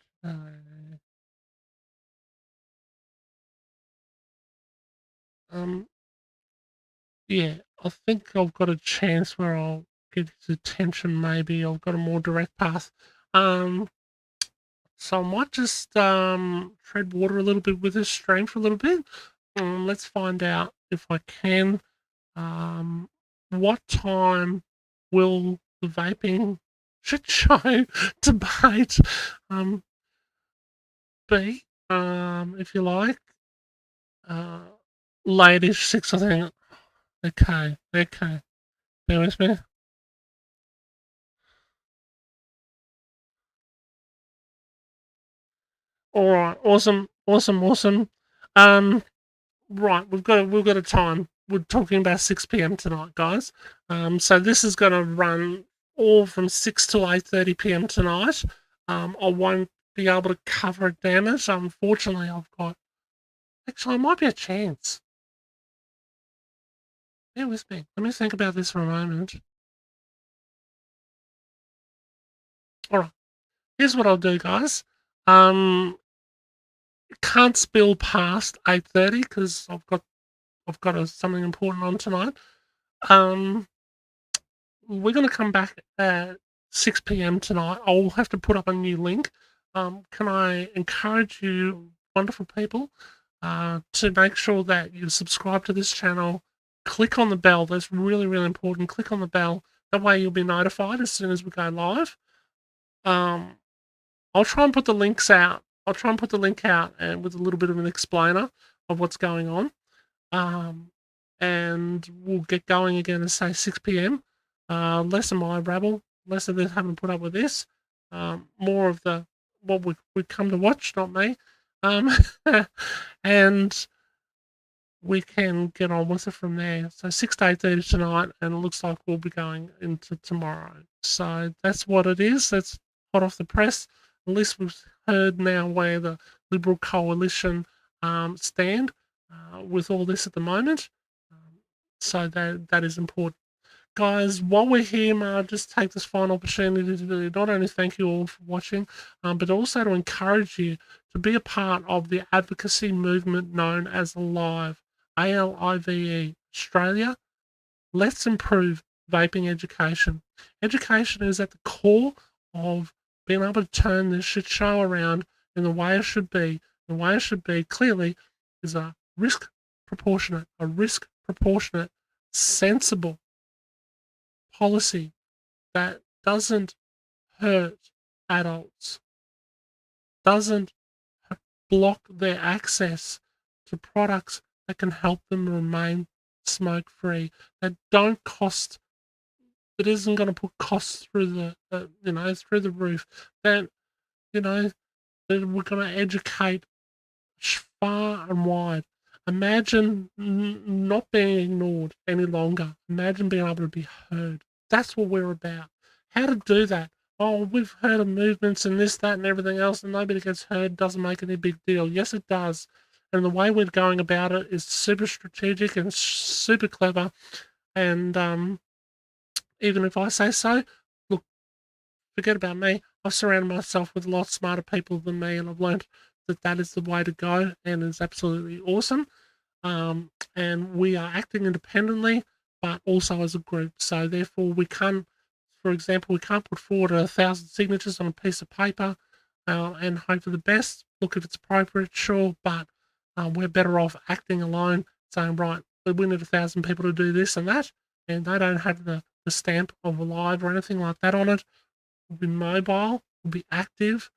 Yeah, I think I've got a chance where I'll get his attention. Maybe I've got a more direct path. Um, so I might just tread water a little bit with this stream for a little bit. Let's find out if I can. What time will the vaping shit show debate be? If you like, uh, late-ish 6, I think. Okay. Bear with me. All right, awesome. Right, we've got a time. We're talking about 6 p.m. tonight, guys. So this is going to run all from 6 to 8:30 p.m. tonight. I won't be able to cover it, damn it. Unfortunately, actually, it might be a chance. Bear with me. Let me think about this for a moment. All right, here's what I'll do, guys. Can't spill past 8:30 because I've got something important on tonight. We're going to come back at 6 p.m. tonight. I'll have to put up a new link. Can I encourage you, wonderful people, to make sure that you subscribe to this channel? Click on the bell. That's really, really important. Click on the bell. That way you'll be notified as soon as we go live. I'll try and put the links out. I'll try and put the link out and with a little bit of an explainer of what's going on. And we'll get going again at say 6 p.m. Less of my rabble, less of this having to put up with this, more of the what we come to watch, not me. And we can get on with it from there. So 6 to 8:30 tonight, and it looks like we'll be going into tomorrow. So that's what it is. That's hot off the press. At least we've heard now where the Liberal coalition stand with all this at the moment. So that is important. Guys, while we're here, may I just take this final opportunity to not only thank you all for watching, but also to encourage you to be a part of the advocacy movement known as ALIVE, ALIVE, Australia. Let's improve vaping education. Education is at the core of being able to turn this shit show around in the way it should be. The way it should be clearly is a risk proportionate, sensible policy that doesn't hurt adults, doesn't block their access to products that can help them remain smoke free, that don't cost, that isn't going to put costs through through the roof, that, that we're going to educate far and wide. Imagine not being ignored any longer. Imagine being able to be heard. That's what we're about. How to do that? Oh, we've heard of movements and this, that, and everything else, and nobody gets heard. Doesn't make any big deal. Yes, it does. And the way we're going about it is super strategic and super clever. And even if I say so, look, forget about me. I've surrounded myself with a lot smarter people than me, and I've learned that is the way to go, and it's absolutely awesome. And we are acting independently, but also as a group. So therefore, we can't, for example, we can't put forward 1,000 signatures on a piece of paper and hope for the best. look, if it's appropriate, sure, but we're better off acting alone, saying, right, we need 1,000 people to do this and that, and they don't have the stamp of alive or anything like that on it. We'll be mobile, we'll be active,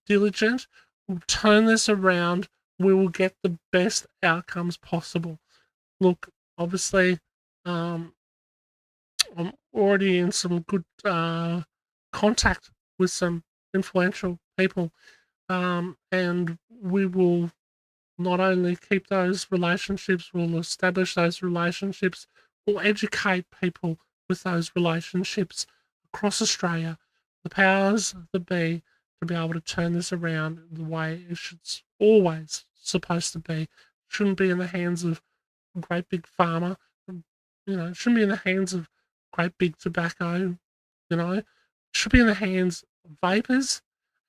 diligent, we'll turn this around, we will get the best outcomes possible. Look, obviously, I'm already in some good contact with some influential people, and we will not only keep those relationships, we'll establish those relationships, we'll educate people with those relationships across Australia, the powers that be, to be able to turn this around the way it should always supposed to be. It shouldn't be in the hands of great big pharma. It shouldn't be in the hands of great big tobacco. It should be in the hands of vapors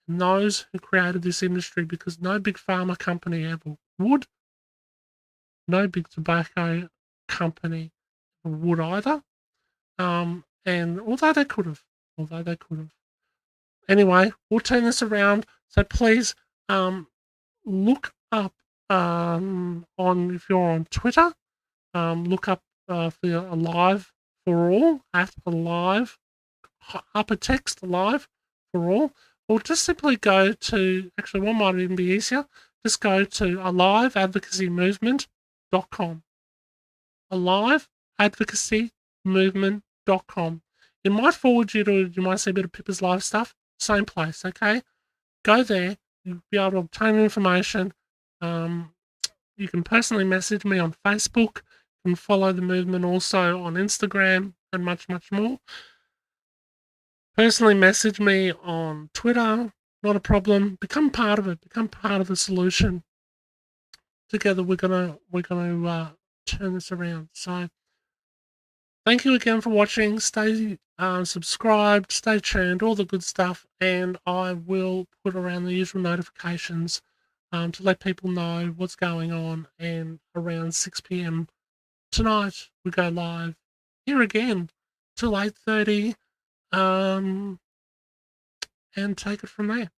and those who created this industry, because no big pharma company ever would. No big tobacco company would either. And although they could have. Anyway, we'll turn this around. So please look up on, if you're on Twitter, look up for Alive for All, at Alive, upper text Alive for All, or just simply go to, actually one might even be easier, just go to aliveadvocacymovement.com. aliveadvocacymovement.com. It might forward you to, you might see a bit of Pippa's Live stuff, same place, okay? Go there, you'll be able to obtain information. You can personally message me on Facebook, you can follow the movement also on Instagram, and much, much more. Personally message me on Twitter, not a problem. Become part of it, become part of the solution. Together we're gonna turn this around. So thank you again for watching. Stay subscribed, stay tuned, all the good stuff, and I will put around the usual notifications to let people know what's going on. And around 6 p.m. tonight we go live here again till 8:30, and take it from there.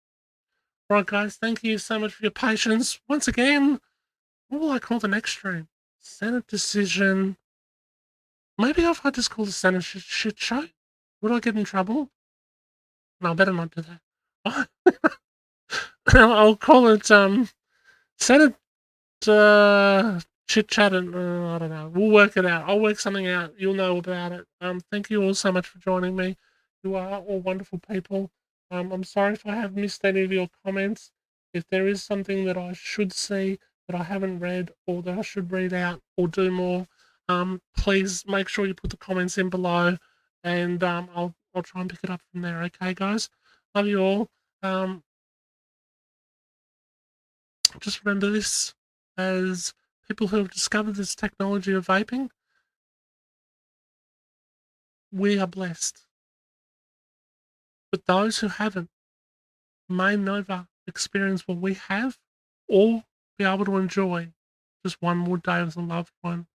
Right, guys, thank you so much for your patience. Once again, what will I call the next stream? Senate decision. Maybe if I just call the Senate shit show, would I get in trouble? No, I better not do that. I'll call it Senate chit chat, and I don't know. We'll work it out. I'll work something out. You'll know about it. Thank you all so much for joining me. You are all wonderful people. I'm sorry if I have missed any of your comments. If there is something that I should see that I haven't read, or that I should read out or do more, please make sure you put the comments in below, and I'll try and pick it up from there. Okay, guys. Love you all. Just remember this, as people who have discovered this technology of vaping, we are blessed. But those who haven't may never experience what we have, or be able to enjoy just one more day with a loved one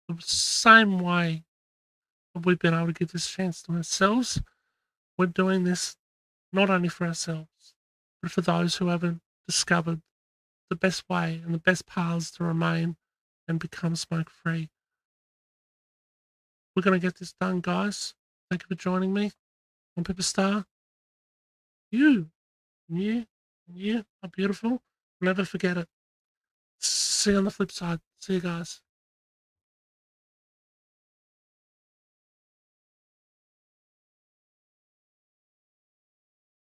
the same way that we've been able to give this chance to ourselves. We're doing this not only for ourselves, but for those who haven't discovered the best way and the best paths to remain and become smoke free. We're going to get this done, guys. Thank you for joining me on Pippa Star. You are beautiful. Never forget it. See you on the flip side. See you guys.